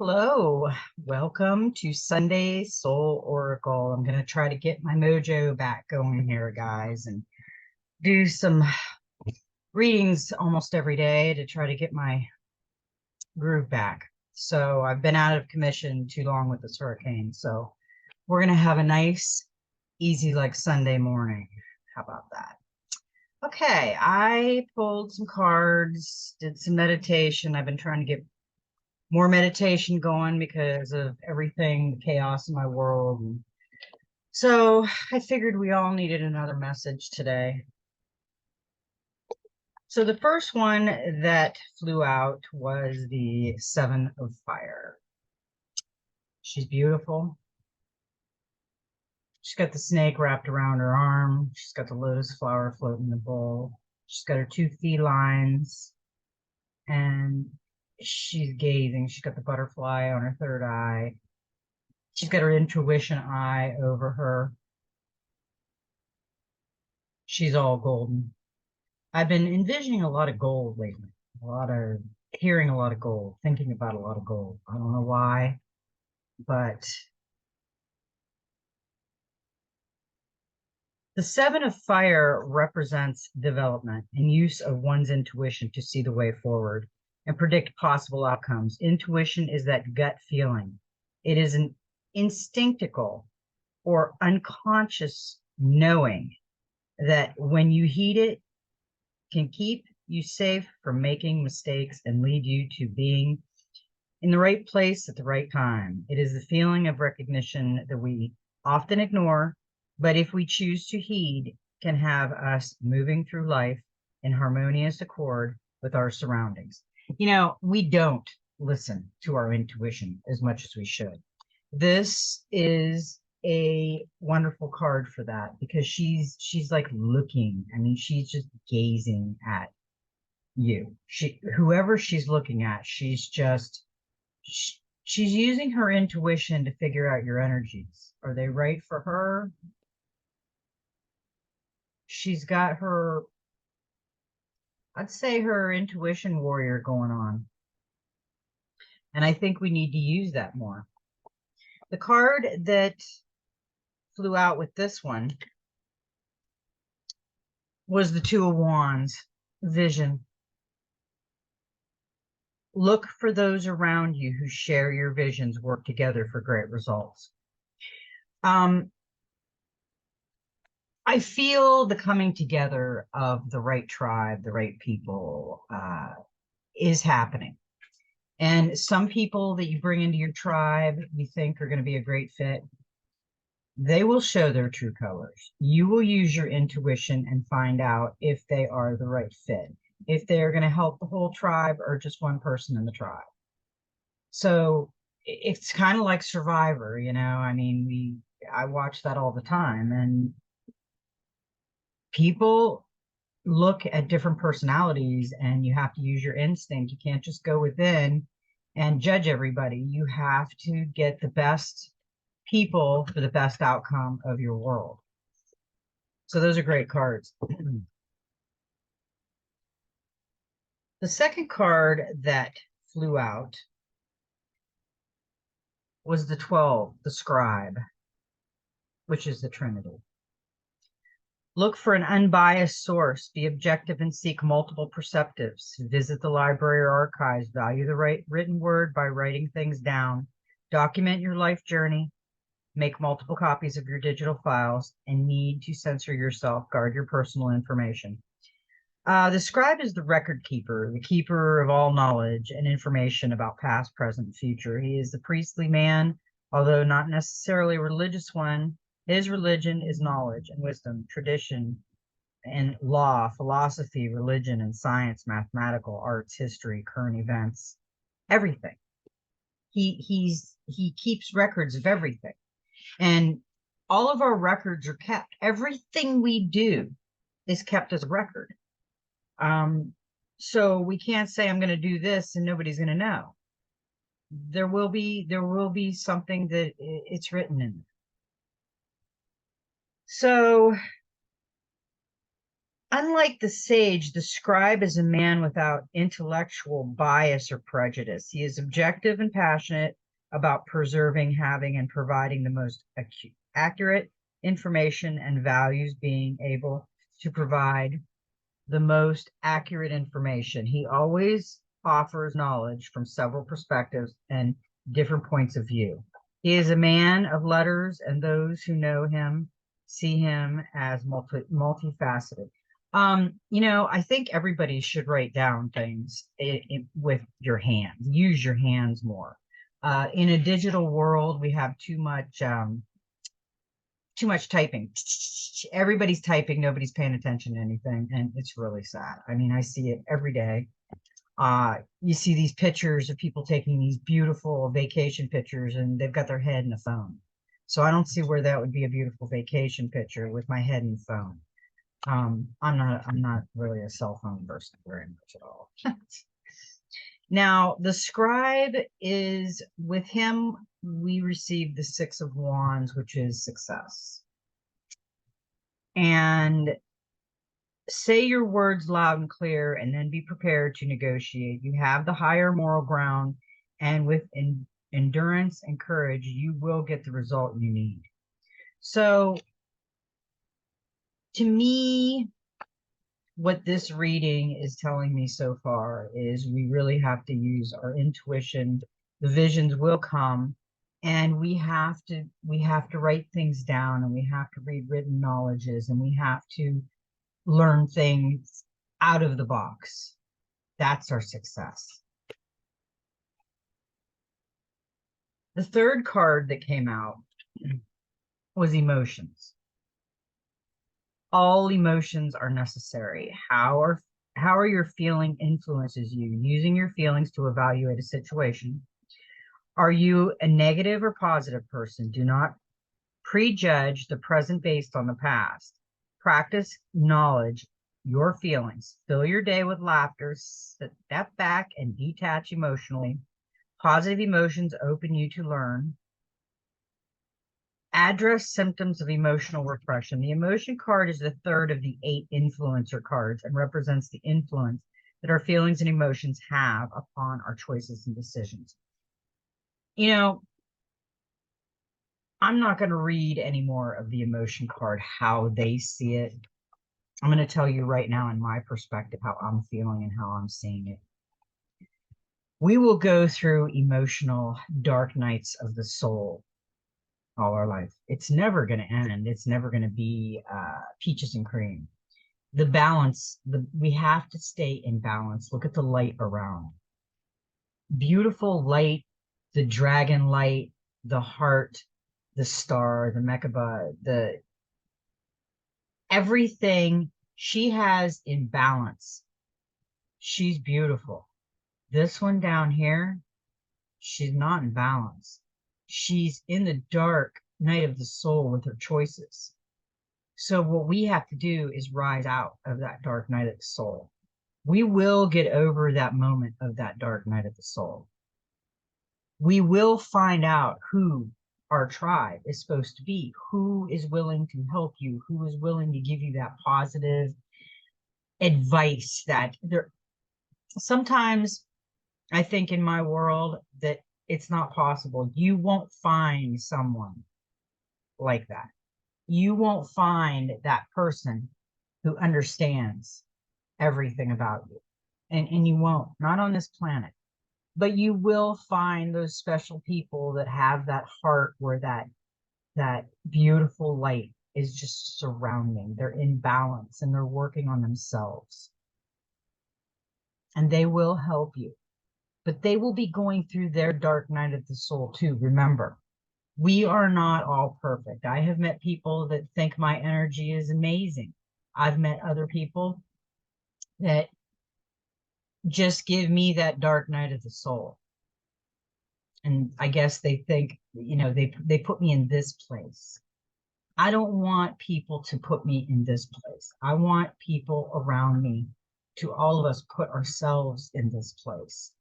Hello, welcome to Sunday Soul Oracle. I'm going to try to get my mojo back going here, guys, and do some readings almost every day to try to get my groove back. So I've been out of commission too long with this hurricane. So we're going to have a nice, easy, like Sunday morning. How about that? Okay, I pulled some cards, did some meditation. I've been trying to get more meditation going because of everything, the chaos in my world. And so I figured we all needed another message today. So the first one that flew out was the Seven of Fire. She's beautiful. She's got the snake wrapped around her arm. She's got the lotus flower floating in the bowl. She's got her two felines, and she's gazing. She's got the butterfly on her third eye. She's got her intuition eye over her. She's all golden. I've been envisioning a lot of gold lately, hearing a lot of gold, thinking about a lot of gold. I don't know why, but the Seven of Fire represents development and use of one's intuition to see the way forward and predict possible outcomes. Intuition is that gut feeling. It is an instinctical or unconscious knowing that when you heed it, can keep you safe from making mistakes and lead you to being in the right place at the right time. It is the feeling of recognition that we often ignore, but if we choose to heed, can have us moving through life in harmonious accord with our surroundings. You know, we don't listen to our intuition as much as we should. This is a wonderful card for that because she's like looking. I mean, she's just gazing at you. Whoever she's looking at, she's using her intuition to figure out your energies. Are they right for her? She's got her, I'd say, her intuition warrior going on. And I think we need to use that more. The card that flew out with this one was the Two of Wands, vision. Look for those around you who share your visions, work together for great results. I feel the coming together of the right tribe, the right people is happening. And some people that you bring into your tribe, you think are going to be a great fit, they will show their true colors. You will use your intuition and find out if they are the right fit, if they're going to help the whole tribe or just one person in the tribe. So it's kind of like Survivor, you know. I mean, I watch that all the time, and people look at different personalities, and you have to use your instinct. You can't just go within and judge everybody. You have to get the best people for the best outcome of your world. So those are great cards. The second card that flew out was the 12, the Scribe, which is the Trinity. Look for an unbiased source, be objective and seek multiple perspectives. Visit the library or archives, value the written word by writing things down. Document your life journey, make multiple copies of your digital files, and need to censor yourself, guard your personal information. The scribe is the record keeper, the keeper of all knowledge and information about past, present, and future. He is the priestly man, although not necessarily a religious one. His religion is knowledge and wisdom, tradition and law, philosophy, religion and science, mathematical, arts, history, current events, everything. He keeps records of everything. And all of our records are kept. Everything we do is kept as a record. So we can't say I'm going to do this and nobody's going to know. There will be something that it's written in. So Unlike the sage, the scribe is a man without intellectual bias or prejudice. He is objective and passionate about preserving, having, and providing the most accurate information and values being able to provide the most accurate information. He always offers knowledge from several perspectives and different points of view. He is a man of letters, and those who know him see him as multifaceted. I think everybody should write down things with your hands. Use your hands more. In a digital world, we have too much typing. Everybody's typing, nobody's paying attention to anything, and it's really sad. I mean, I see it every day. You see these pictures of people taking these beautiful vacation pictures, and they've got their head in a phone. So I don't see where that would be a beautiful vacation picture with my head in the phone. I'm not really a cell phone person very much at all. Now, the scribe is with him, we receive the Six of Wands, which is success. And say your words loud and clear, and then be prepared to negotiate. You have the higher moral ground, and with endurance and courage, you will get the result you need. So, to me, what this reading is telling me so far is we really have to use our intuition. The visions will come, and we have to write things down, and we have to read written knowledges, and we have to learn things out of the box. That's our success. The third card that came out was emotions. All emotions are necessary. How are your feeling influences you? Using your feelings to evaluate a situation. Are you a negative or positive person? Do not prejudge the present based on the past. Practice knowledge, your feelings. Fill your day with laughter. Step back and detach emotionally. Positive emotions open you to learn. Address symptoms of emotional repression. The emotion card is the third of the 8 influencer cards and represents the influence that our feelings and emotions have upon our choices and decisions. I'm not going to read any more of the emotion card, how they see it. I'm going to tell you right now, in my perspective, how I'm feeling and how I'm seeing it. We will go through emotional dark nights of the soul all our life. It's never going to end. It's never going to be peaches and cream. The balance, we have to stay in balance. Look at the light around. Beautiful light, the dragon light, the heart, the star, the Mechaba, everything she has in balance. She's beautiful. This one down here, she's not in balance. She's in the dark night of the soul with her choices. So what we have to do is rise out of that dark night of the soul. We will get over that moment of that dark night of the soul. We will find out who our tribe is supposed to be, who is willing to help you, who is willing to give you that positive advice. That there sometimes I think in my world that it's not possible. You won't find someone like that. You won't find that person who understands everything about you. And you won't, not on this planet. But you will find those special people that have that heart where that beautiful light is just surrounding. They're in balance and they're working on themselves. And they will help you. But they will be going through their dark night of the soul too. Remember, we are not all perfect. I have met people that think my energy is amazing. I've met other people that just give me that dark night of the soul. And I guess they think, they put me in this place. I don't want people to put me in this place. I want people around me, to all of us, put ourselves in this place,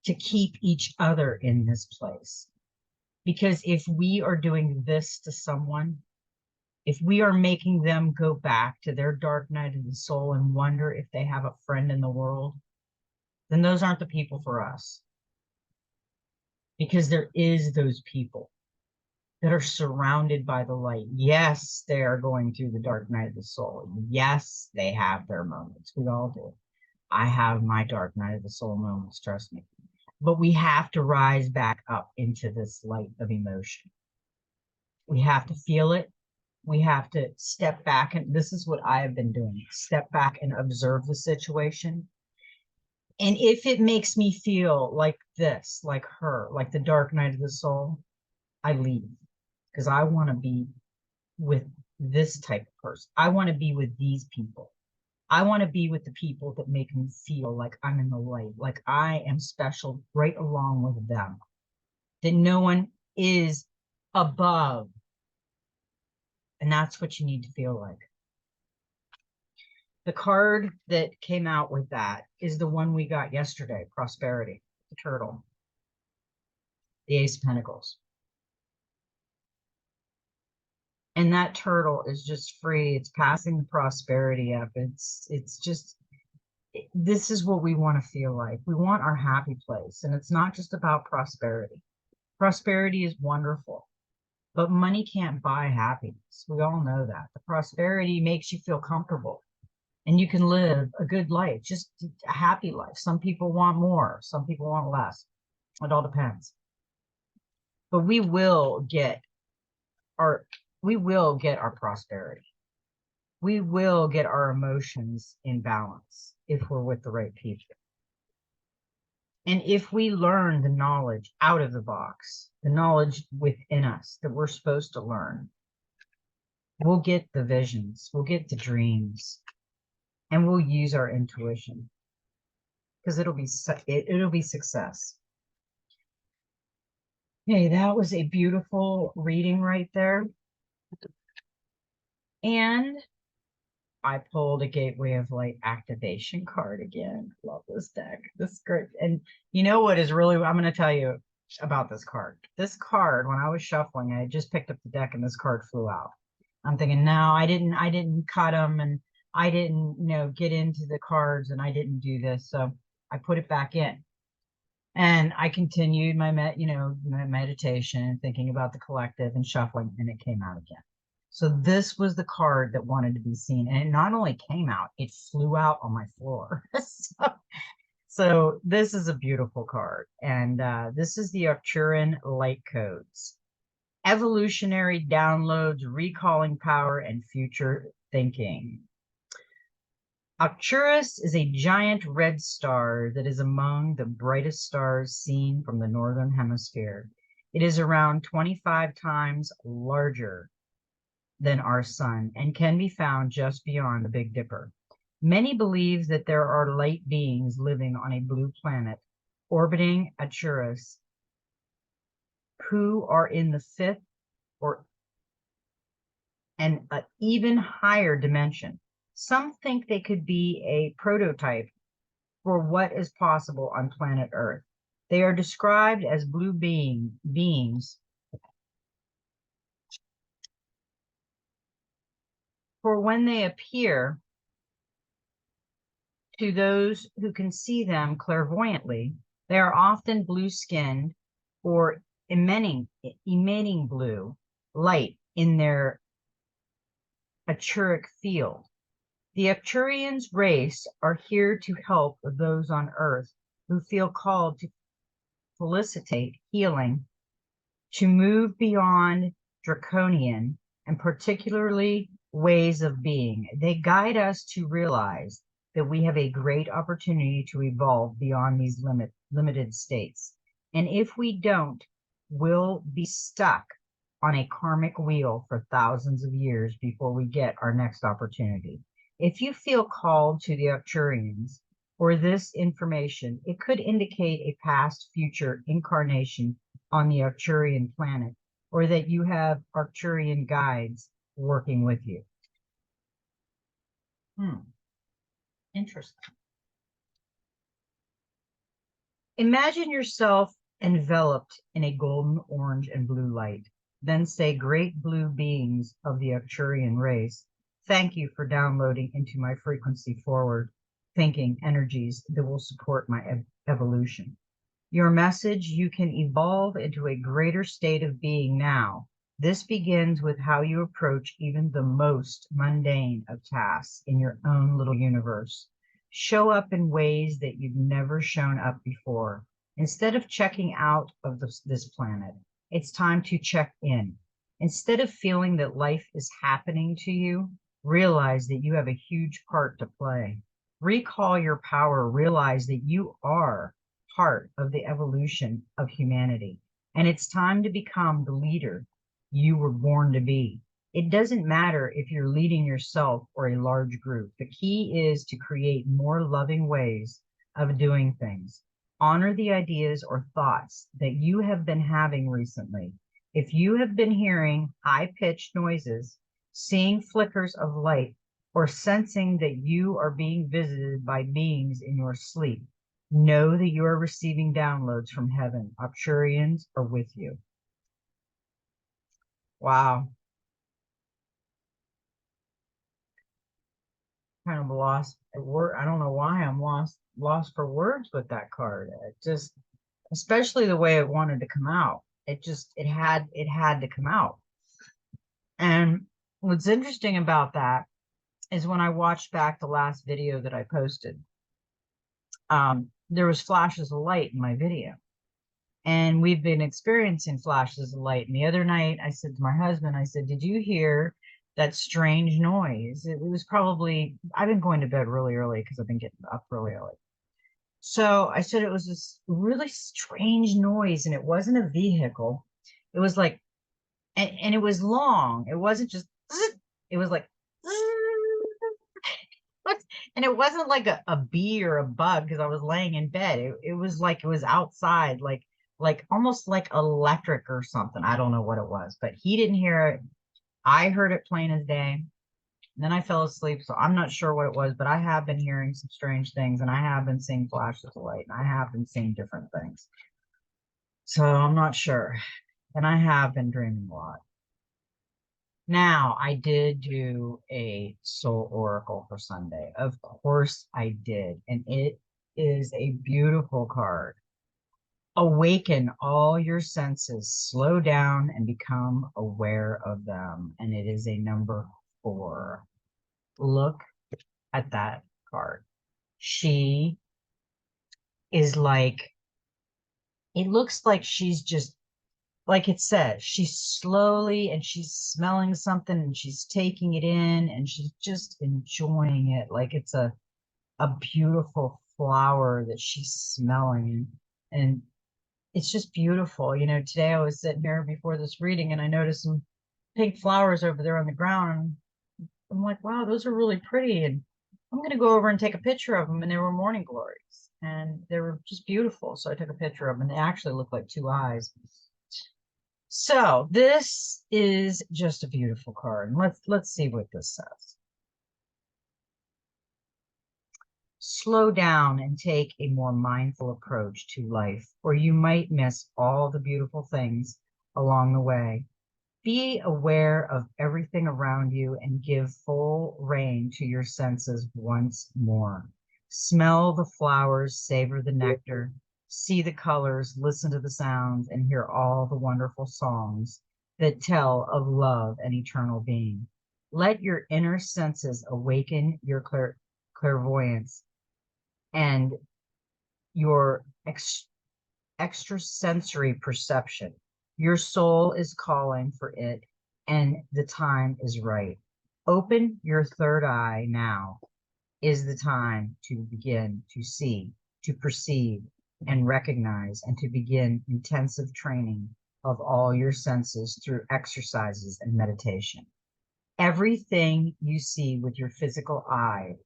to keep each other in this place. Because if we are doing this to someone, if we are making them go back to their dark night of the soul and wonder if they have a friend in the world, then those aren't the people for us. Because there is those people that are surrounded by the light. Yes, they are going through the dark night of the soul. Yes, they have their moments. We all do. I have my dark night of the soul moments, trust me. But we have to rise back up into this light of emotion. We have to feel it. We have to step back. And this is what I have been doing, step back and observe the situation. And if it makes me feel like this, like her, like the dark night of the soul, I leave because I want to be with this type of person. I want to be with these people. I want to be with the people that make me feel like I'm in the light, like I am special right along with them, that no one is above. And that's what you need to feel like. The card that came out with that is the one we got yesterday, Prosperity, the turtle, the Ace of Pentacles. And that turtle is just free. It's passing the prosperity up. It's just, this is what we want to feel like. We want our happy place. And it's not just about prosperity. Prosperity is wonderful, but money can't buy happiness. We all know that. The prosperity makes you feel comfortable and you can live a good life, just a happy life. Some people want more, some people want less. It all depends. But we will get our prosperity. We will get our emotions in balance if we're with the right people. And if we learn the knowledge out of the box, the knowledge within us that we're supposed to learn, we'll get the visions, we'll get the dreams, and we'll use our intuition because it'll be success. Hey, that was a beautiful reading right there. And I pulled a Gateway of Light activation card again. Love this deck. This is great. And you know what is really, I'm going to tell you about this card. This card, when I was shuffling, I just picked up the deck and this card flew out. I'm thinking, no, I didn't cut them and I didn't, get into the cards and I didn't do this. So I put it back in. And I continued my meditation, thinking about the collective and shuffling, and it came out again. So this was the card that wanted to be seen. And it not only came out, it flew out on my floor. so this is a beautiful card. And this is the Arcturian Light Codes. Evolutionary downloads, recalling power, and future thinking. Arcturus is a giant red star that is among the brightest stars seen from the northern hemisphere. It is around 25 times larger than our sun and can be found just beyond the Big Dipper. Many believe that there are light beings living on a blue planet orbiting Arcturus who are in the fifth or an even higher dimension. Some think they could be a prototype for what is possible on planet Earth. They are described as blue beings for when they appear to those who can see them clairvoyantly, they are often blue-skinned or emitting blue light in their Arcturic field. The Arcturians race are here to help those on Earth who feel called to felicitate healing, to move beyond draconian and particularly ways of being. They guide us to realize that we have a great opportunity to evolve beyond these limited states. And if we don't, we'll be stuck on a karmic wheel for thousands of years before we get our next opportunity. If you feel called to the Arcturians or this information, it could indicate a past future incarnation on the Arcturian planet, or that you have Arcturian guides working with you. Interesting. Imagine yourself enveloped in a golden, orange, and blue light. Then say, great blue beings of the Arcturian race, thank you for downloading into my frequency forward thinking energies that will support my evolution. Your message, you can evolve into a greater state of being now. This begins with how you approach even the most mundane of tasks in your own little universe. Show up in ways that you've never shown up before. Instead of checking out of this planet, it's time to check in. Instead of feeling that life is happening to you, realize that you have a huge part to play. Recall your power, realize that you are part of the evolution of humanity. And it's time to become the leader you were born to be. It doesn't matter if you're leading yourself or a large group. The key is to create more loving ways of doing things. Honor the ideas or thoughts that you have been having recently. If you have been hearing high-pitched noises, seeing flickers of light, or sensing that you are being visited by beings in your sleep, know that you are receiving downloads from heaven. Arcturians are with you. Wow. Kind of lost at word. I don't know why I'm lost for words with that card. It just, especially the way it wanted to come out. It had to come out. And what's interesting about that is when I watched back the last video that I posted, there was flashes of light in my video. And we've been experiencing flashes of light. And the other night I said to my husband, I said, did you hear that strange noise? It was probably, I've been going to bed really early because I've been getting up really early. So I said it was this really strange noise, and it wasn't a vehicle. It was like, and it was long. It wasn't just, it was like, and it wasn't like a bee or a bug because I was laying in bed. It was like it was outside, like almost like electric or something. I don't know what it was, but he didn't hear it. I heard it plain as day. And then I fell asleep, so I'm not sure what it was, but I have been hearing some strange things, and I have been seeing flashes of light, and I have been seeing different things. So I'm not sure. And I have been dreaming a lot. Now, I did do a soul oracle for Sunday. Of course I did. And it is a beautiful card. Awaken all your senses, slow down and become aware of them. And it is a number 4. Look at that card. She is like, it looks like she's just, like it says, she's slowly and she's smelling something and she's taking it in and she's just enjoying it like it's a beautiful flower that she's smelling. And it's just beautiful. You know, today I was sitting here before this reading and I noticed some pink flowers over there on the ground. I'm like, wow, those are really pretty. And I'm going to go over and take a picture of them. And they were morning glories and they were just beautiful. So I took a picture of them and they actually look like 2 eyes. So this is just a beautiful card. And let's see what this says. Slow down and take a more mindful approach to life, or you might miss all the beautiful things along the way. Be aware of everything around you and give full rein to your senses once more. Smell the flowers, savor the nectar, see the colors, listen to the sounds, and hear all the wonderful songs that tell of love and eternal being. Let your inner senses awaken your clairvoyance and your extrasensory perception. Your soul is calling for it, and the time is right. Open your third eye now is the time to begin to see, to perceive, and recognize, and to begin intensive training of all your senses through exercises and meditation. Everything you see with your physical eyes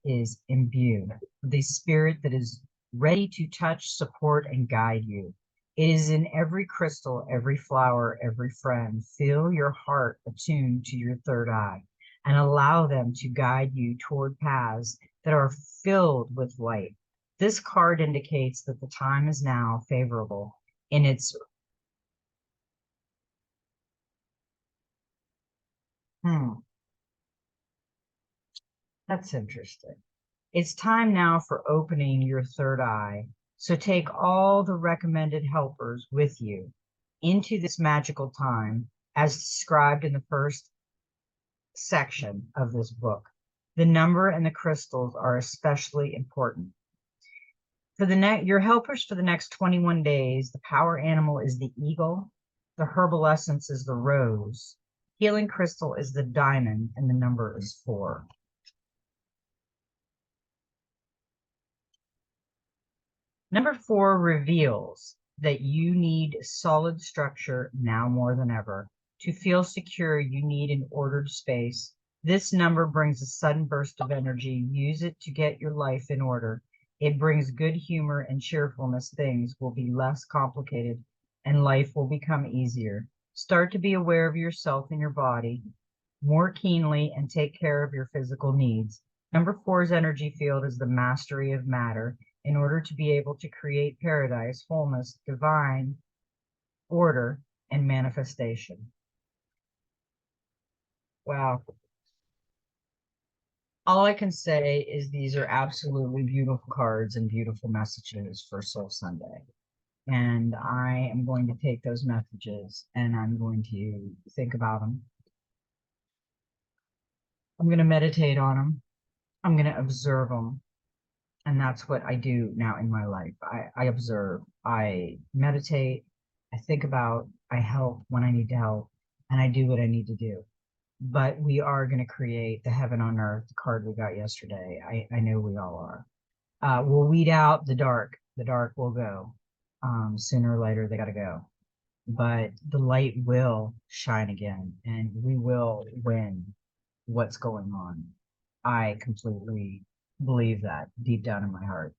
is imbued with a spirit that is ready to touch, support, and guide you. It is in every crystal, every flower, every friend. Feel your heart attuned to your third eye and allow them to guide you toward paths that are filled with light. This card indicates that the time is now favorable in its Hmm, that's interesting. It's time now for opening your third eye. So take all the recommended helpers with you into this magical time as described in the first section of this book. The number and the crystals are especially important. For your helpers for the next 21 days, the power animal is the eagle, the herbal essence is the rose, healing crystal is the diamond, and the number is 4. Number 4 reveals that you need solid structure now more than ever. To feel secure, you need an ordered space. This number brings a sudden burst of energy. Use it to get your life in order. It brings good humor and cheerfulness. Things will be less complicated and life will become easier. Start to be aware of yourself and your body more keenly and take care of your physical needs. Number 4's energy field is the mastery of matter. In order to be able to create paradise, wholeness, divine order, and manifestation. Wow. All I can say is these are absolutely beautiful cards and beautiful messages for Soul Sunday. And I am going to take those messages and I'm going to think about them. I'm going to meditate on them. I'm going to observe them. And that's what I do now in my life. I observe, I meditate, I think about, I help when I need to help, and I do what I need to do. But we are going to create the heaven on earth, the card we got yesterday. I know we all are. We'll weed out the dark. The dark will go. Sooner or later, they got to go. But the light will shine again, and we will win what's going on. I completely believe that deep down in my heart.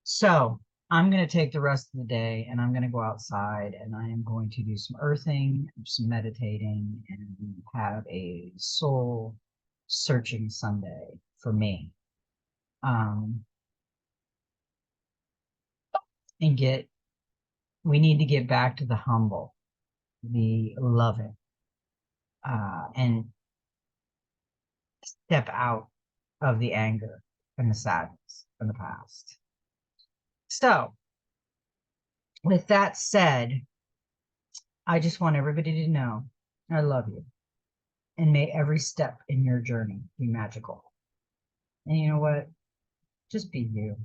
So I'm going to take the rest of the day and I'm going to go outside and I am going to do some earthing, some meditating, and have a soul searching Sunday for me. Um, and we need to get back to the humble, the loving, and step out of the anger and the sadness from the past. So, with that said, I just want everybody to know I love you. And may every step in your journey be magical. And you know what? Just be you.